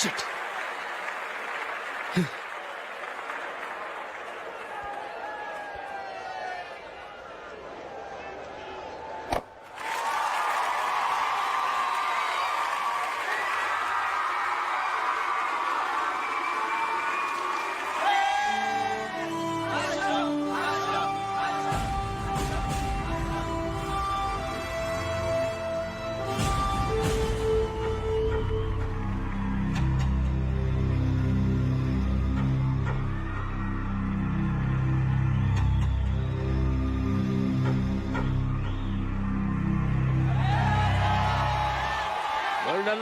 Shit.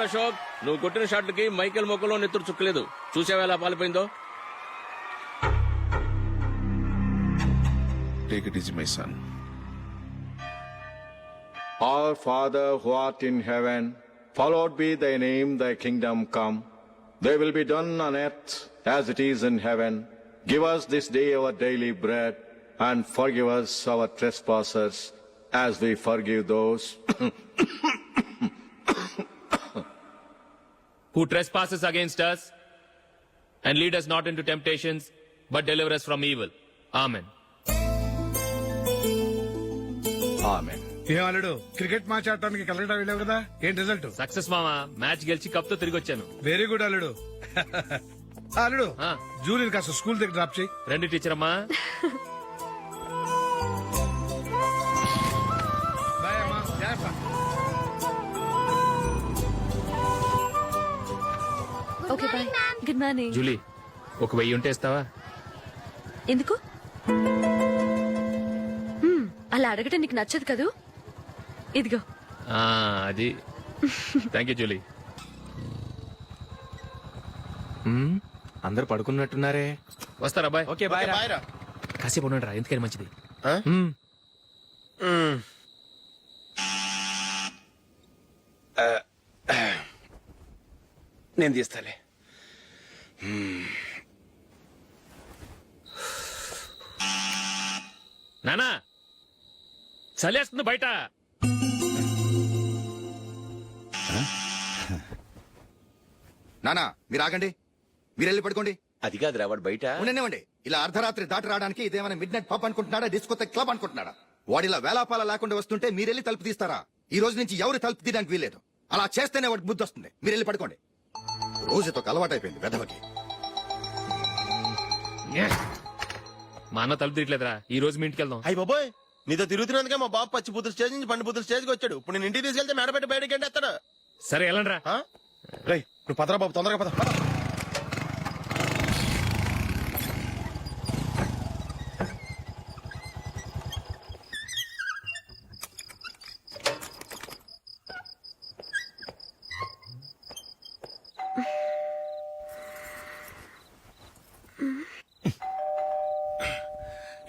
Ashok, నువ్వు కొట్టిన షాట్లకి Michael మొక్కలో నెత్తురు చుక్కలేదు. చూసావా ఎలా పాలిపోయిందో? Take it easy, my son. Our Father who art in heaven, hallowed be thy name, thy kingdom come. Thy will be done on earth as it is in heaven. Give us this day our daily bread, and forgive us our trespasses, as we forgive those who trespasses against us, and lead us not into temptations, but deliver us from evil. Amen. Amen. ఏం అల్లుడు, cricket match ఆడటానికి కలకటా వెళ్ళావు కదా, ఏం result? Success మామా, match గెలిచి cup తో తిరిగి వచ్చాను. వెరీ గుడ్ అల్లుడు. అల్లుడు, జూలియన్ కాస్త స్కూల్ దగ్గర డ్రాప్ చేయి. రండి టీచర్ అమ్మా. బాయ్ అమ్మా, జాగ్రత్త. Okay bye. Good morning. Julie, ఒక 1000 ఉంటే ఇస్తావా? ఎందుకు? అలా అడగటం నీకు నచ్చదు కదూ. ఇదిగో. అది. Thank you Julie. అందరు పడుకున్నట్టున్నారే. వస్తారా బాయ్? Okay bye. కాసేపు ఉండండి రా, ఎందుకని మంచిది. నేను తీస్తాలే. నానా, చలేస్తుంది బయట. నానా మీరు ఆగండి, మీరు వెళ్ళి పడుకోండి. అది కాదురా, వాడు బయట ఉండనివ్వండి. ఇలా అర్ధరాత్రి దాటి రావడానికి ఇదేమైనా మిడ్ నైట్ పబ్ అనుకుంటున్నాడా, డిస్కోతే క్లబ్ అనుకుంటున్నాడా? వాడిలా వేలాపాల లేకుండా వస్తుంటే మీరెళ్ళి తలుపు తీస్తారా? ఈ రోజు నుంచి ఎవరు తలుపు తీయడానికి వీల్లేదు. అలా చేస్తేనే వాడికి బుద్ధి వస్తుంది. మీరు వెళ్ళి పడుకోండి. రోజుతో అలవాటైపోయింది వెధవకి. మా అన్న తలుపు తీయట్లేదురా, ఈ రోజు మీ ఇంటికి వెళ్దాం. అయ్యి బాబోయ్, నీతో తిరుగుతున్నందుకే మా బాబు పచ్చి బుద్ధుల స్టేజ్ నుంచి పండు బుద్ధుల స్టేజ్కి వచ్చాడు. ఇప్పుడు నేను ఇంటికి తీసుకెళ్తే మేడపెట్టి బయటకి ఎండేస్తాడు. సరే వెళ్ళండి రా. రేయ్, నువ్వు పదరా బాబు, తొందరగా పద.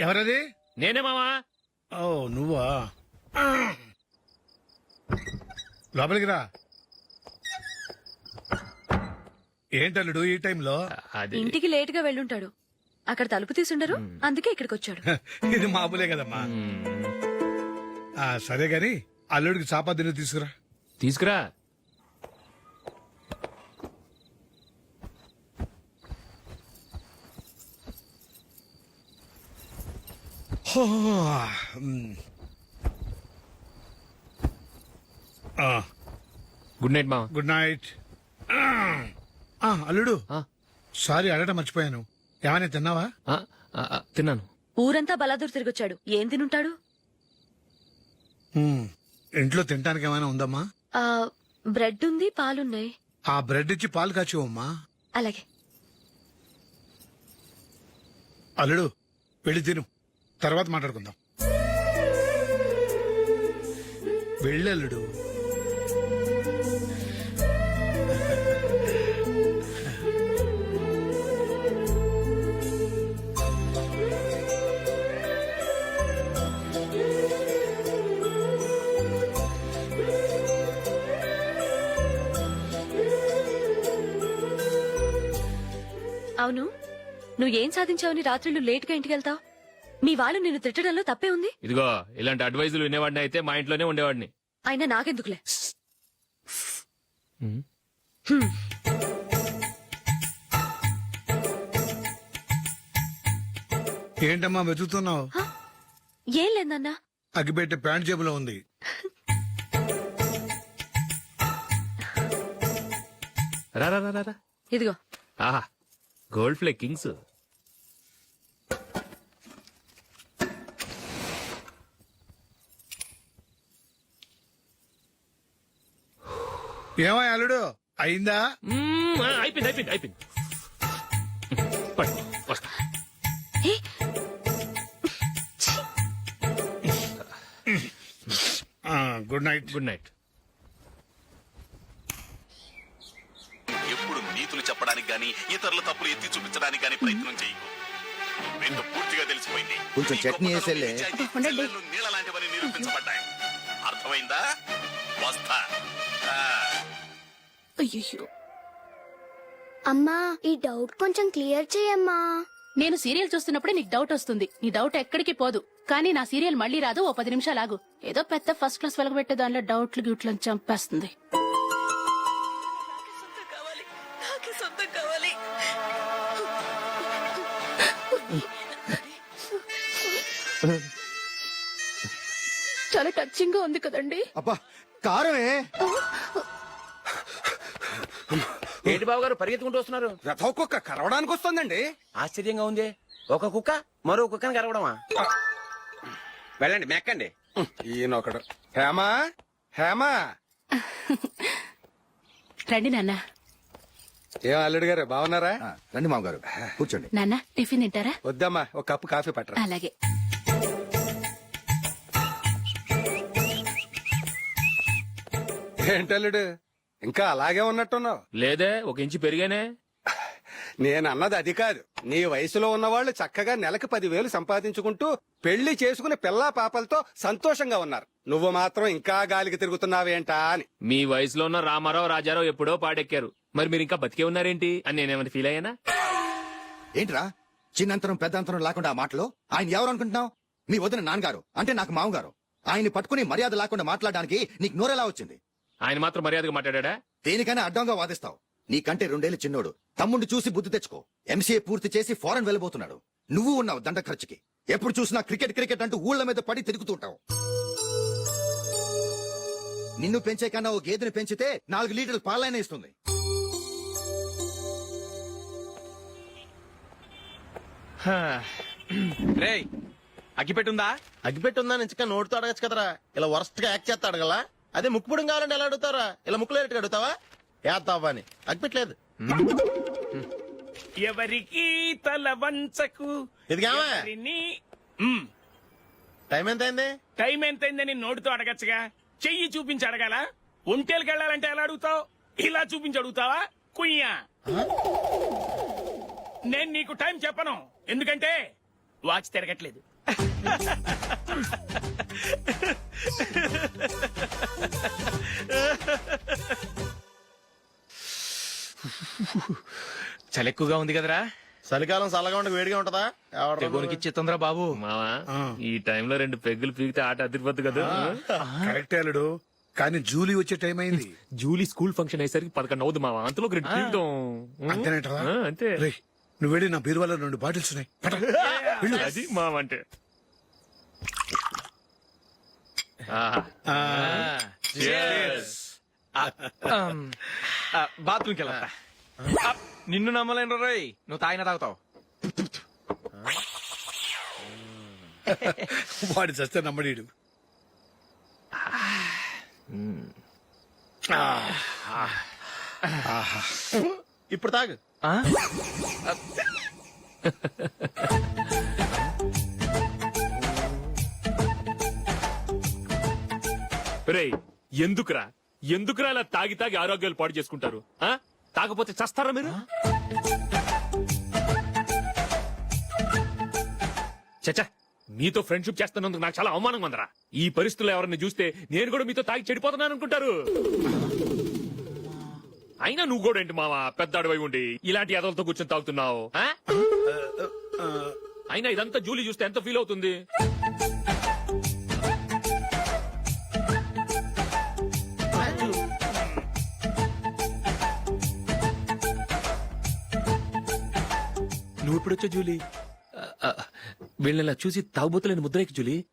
ఎవరది? నేనే మామా. ఓ నువ్వా? లోపలికి రా. ఏంటల్లుడు ఈ టైంలో? అది ఇంటికి లేట్ గా వెళ్ళుంటాడు. అక్కడ తలుపు తీసుండరు, అందుకే ఇక్కడికి వచ్చాడు. ఇది మామూలే కదమ్మా. సరే గాని అల్లుడికి చాపాదిని తీసుకురా. తీసుకురా. గుడ్ నైట్ మామ. Good night. అల్లుడు, సారీ అడగటం మర్చిపోయాను. ఏమైనా తిన్నావా? తిన్నాను. ఊరంతా బలాదూర్ తిరిగొచ్చాడు, ఏం తినుంటాడు? ఇంట్లో తినడానికి ఏమైనా ఉందమ్మా? బ్రెడ్ ఉంది, పాలున్నాయి. ఆ బ్రెడ్ ఇచ్చి పాలు కాచివమ్మా. అలాగే. అల్లుడు, వెళ్ళి తిను, తర్వాత మాట్లాడుకుందాం. వెళ్ళల్లుడు. అవును, నువ్వేం సాధించావని రాత్రులు లేట్ గా ఇంటికి వెళ్తావు? మీ వాళ్ళు నిన్ను తిట్టడంలో తప్పే ఉంది. ఇదిగో, ఇలాంటి అడ్వైజులు వినేవాడిని అయితే మా ఇంట్లోనే ఉండేవాడిని. అయినా నాకెందుకులే. ఏంటమ్మా వెతుకుతున్నావు? ఏం లేదన్నా. అగ్గిపెట్టే ప్యాంట్ జేబులో ఉంది. రా రా రా రా, రా. ఇదిగో. ఆహా గోల్డ్ ఫ్లే కింగ్స్. ఏమో అల్లుడు అయిందా? అయిపోయింది అయిపోయింది అయిపోయింది. పట్టు, వస్తా. ఏ, గుడ్ నైట్. Good night. ఎప్పుడు నీతులు చెప్పడానికి గాని ఇతరుల తప్పులు ఎత్తి చూపించడానికి గాని ప్రయత్నం చేయకు. రెండు పూర్తిగా తెలిసిపోయింది. కొంచెం చట్నీ వేసేలే. నీళ్ళ లాంటివని నిరూపించబడ్డాయి. అర్థమైందా? వస్తా. అయ్యయ్యో. అమ్మా ఈ డౌట్ కొంచెం క్లియర్ చేయమ్మా. నేను సీరియల్ చూస్తున్నప్పుడే నీకు డౌట్ వస్తుంది. నీ డౌట్ ఎక్కడికి పోదు. కానీ నా సీరియల్ మళ్ళీ రాదు. ఓ 10 నిమిషాలు ఆగు. ఏదో పెద్ద ఫస్ట్ క్లాస్ వెలగబెట్టే దానిలో డౌట్లు గ్యూట్లను చంపేస్తుంది. చాలా టచింగ్ గా ఉంది కదండి. అబ్బా కారమే. ఏంటి బాబు గారు పరిగెత్తుకుంటూ వస్తున్నారు? రథ కుక్క కరవడానికి వస్తుందండి. ఆశ్చర్యంగా ఉంది. ఒక కుక్క మరో కుక్కని కరవడమా? వెళ్ళండి మెక్కండి. ఈయనొకడు. హేమా హేమా. రండి నాన్న. ఏం అల్లుడు గారు బాగున్నారా? రండి మామగారు కూర్చోండి. నాన్న టిఫిన్ తింటారా? వద్దమ్మా ఒక కప్పు కాఫీ పట్టరా. అలాగే. ఏంటల్లుడు ఇంకా అలాగే ఉన్నట్టున్నావు? లేదే, 1 ఇంచు పెరిగానే. నేను అన్నది అది కాదు. నీ వయసులో ఉన్నవాళ్ళు చక్కగా నెలకు 10,000 సంపాదించుకుంటూ పెళ్లి చేసుకుని పిల్లా పాపలతో సంతోషంగా ఉన్నారు. నువ్వు మాత్రం ఇంకా గాలికి తిరుగుతున్నావేంటా అని. మీ వయసులో ఉన్న రామారావు రాజారావు ఎప్పుడో పాడెక్కారు. మరి మీరు ఇంకా బతికే ఉన్నారేంటి అని నేనేమైనా ఫీల్ అయ్యానా? ఏంట్రా చిన్నంతరం పెద్దంతరం లేకుండా ఆ మాటలో ఆయన ఎవరు అనుకుంటున్నావు? మీ వదిన నాన్నగారు అంటే నాకు మామగారు. ఆయన్ని పట్టుకుని మర్యాద లేకుండా మాట్లాడడానికి నీకు నోరెలా వచ్చింది? ఆయన మాత్రం మర్యాదగా మాట్లాడా? దేనికైనా అడ్డంగా వాదిస్తావు. నీకంటే 2 ఏళ్ల చిన్నోడు. తమ్ముడు చూసి బుద్ధి తెచ్చుకో. ఎంసీఏ పూర్తి చేసి ఫారెన్ వెళ్ళబోతున్నాడు. నువ్వు ఉన్నావు దండ ఖర్చుకి. ఎప్పుడు చూసినా క్రికెట్ క్రికెట్ అంటూ ఊళ్ళ మీద పడి తిరుగుతుంటావు. నిన్ను పెంచే కన్నా ఓ గేదెని పెంచితే 4 లీటర్లు పాలైన ఇస్తుంది. రేయ్ అగ్గిపెట్టుందా? అగ్గిపెట్టుందా నుంచి నోటితో అడగచ్చు కదరా. ఇలా వరస్ట్ గా యాక్ట్ చేస్తా అడగలా. అదే ముక్కుపుడం కావాలంటే ఎలా అడుగుతారా? ఇలా ముక్కులు అడుగుతావా? ఏత్తావా అని. అగ్గిపెట్టలేదు. ఎవరికి తల వంచకు. ఇదిగామా టైం ఎంత అయింది? టైం ఎంతైందని నోటితో అడగచ్చుగా. చెయ్యి చూపించి అడగాల. ఒంటేలకు వెళ్ళాలంటే ఎలా అడుగుతావు? ఇలా చూపించి అడుగుతావా? కుయ్యా. నేను నీకు టైం చెప్పను. ఎందుకంటే వాచ్ తిరగట్లేదు. చలి ఎక్కువగా ఉంది కదరా? చలికాలం చల్లగా ఉండక వేడిగా ఉంటదా? తెగోనికి ఇచ్చేతుందిరా బాబు. మావా ఈ టైంలో 2 పెగ్గులు పీకితే ఆట అదిరిపోద్దు కదా. కరెక్టే అల్లుడు. కానీ జూలీ వచ్చే టైం అయింది. జూలీ స్కూల్ ఫంక్షన్ అయ్యేసరికి 11 అవుతుంది మావా. అంతలో 2 పీకుతాం. అంతేనేటవా? అంతే. రేయ్ నువ్వు వెళ్ళి నా బీరువాలో 2 బాటిల్స్ ఉన్నాయి. పట. వెళ్ళు. అది మావా అంటే. ఆహా. బాత్రూమ్కి వెళ్ళా. నిన్ను నమ్మలేను రోయ్. నువ్వు తాగినా తాగుతావు. వాడి చస్తే నమ్మడీడు. ఇప్పుడు తాగు. రేయ్ ఎందుకురా ఇలా తాగి తాగి ఆరోగ్యాలు పాడు చేసుకుంటారు? తాగపోతే చస్తారా మీరు? చచ్చా, మీతో ఫ్రెండ్షిప్ చేస్తున్నందుకు నాకు చాలా అవమానంగా ఉందరా. ఈ పరిస్థితుల్లో ఎవరిని చూస్తే నేను కూడా మీతో తాగి చెడిపోతున్నాను అనుకుంటారు. అయినా నువ్వు కూడా ఏంటి మావా, పెద్ద అడవై ఉండి ఇలాంటి ఎదలతో కూర్చొని తాగుతున్నావు? అయినా ఇదంతా జూలీ చూస్తే ఎంత ఫీల్ అవుతుంది? నువ్వు ఎప్పుడొచ్చా జూలీ? వీళ్ళని ఇలా చూసి తాగుబోతులేని ముద్రేకి జూలీ.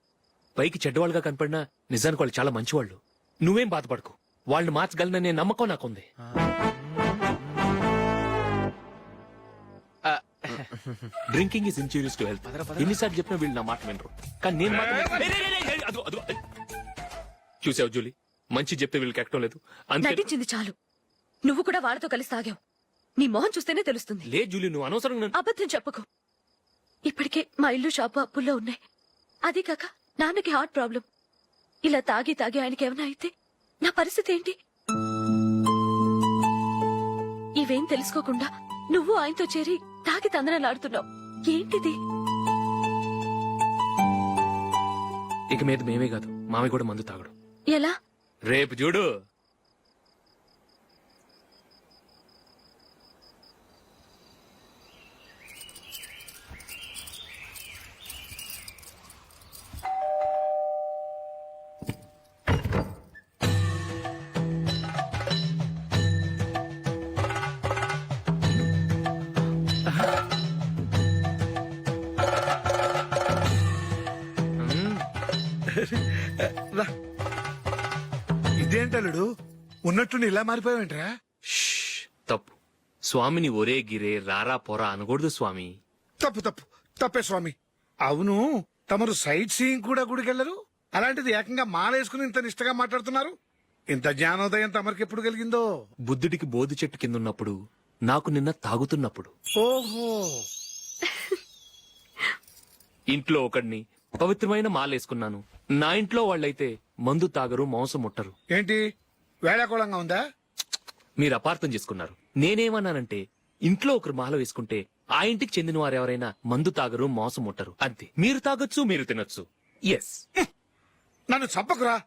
పైకి చెడ్డవాళ్ళుగా కనపడినా నిజానికి వాళ్ళు చాలా మంచివాళ్ళు. నువ్వేం బాధపడకు, వాళ్ళని మార్చగలననే నమ్మకం నాకుంది. Drinking is injurious to health. ఎన్నిసార్లు చెప్పినా వీళ్ళు నా మాట వినరు, కానీ నేను మాత్రం అదిగో, అదిగో. చూసావు జూలీ, మంచి చెప్తే వీళ్ళకి ఎక్కడం లేదు. అంతే. నటించింది చాలు. నువ్వు కూడా వాళ్ళతో కలిసి తాగావు. నీ మొహం చూస్తేనే తెలుస్తుంది. లే జూలీ, నువ్వు అనవసరంగా నన్ను- అబద్ధం చెప్పకు. ఇప్పటికే మా ఇల్లు షాపు అప్పుల్లో ఉన్నాయి. అదీ కాక నాన్నకి హార్ట్ ప్రాబ్లం. ఇలా తాగి తాగి ఆయనకి ఏమైనా అయితే నా పరిస్థితి ఏంటి? ఇవేం తెలుసుకోకుండా నువ్వు ఆయనతో చేరి తాగి తందనలాడుతున్నావు. ఏంటిది? ఇక మీద మేమే కాదు, మామి కూడా మందు తాగడు. ఎలా? రేపు చూడు. ఇదేంటలుడు ఉన్నట్టుండి ఇలా మారిపోయావేంట్రా? షష్, తప్పు. స్వామిని ఒరే గిరే రారా పోరా అనకూడదు స్వామి. తప్పు తప్పు తప్పే స్వామి. అవును, తమరు సైట్ సీయింగ్ కూడా గుడికెళ్లరు, అలాంటిది ఏకంగా మాలేసుకుని ఇంత నిష్టగా మాట్లాడుతున్నారు. ఇంత జ్ఞానోదయం తమరికి ఎప్పుడు కలిగిందో? బుద్ధుడికి బోధి చెట్టు కింద ఉన్నప్పుడు, నాకు నిన్న తాగుతున్నప్పుడు. ఓహో, ఇంట్లో ఒకడిని పవిత్రమైన మాలేసుకున్నాను. నా ఇంట్లో వాళ్ళైతే మందు తాగరు, మాంసం ముట్టరు. ఏంటి వేళాకోళంగా ఉందా? మీరు అపార్థం చేసుకున్నారు. నేనేమన్నానంటే, ఇంట్లో ఒకరు మాల వేసుకుంటే ఆ ఇంటికి చెందిన వారు ఎవరైనా మందు తాగరు, మాంసం ముట్టరు, అంతే. మీరు తాగొచ్చు, మీరు తినొచ్చు. ఎస్. నన్ను చంపకురా.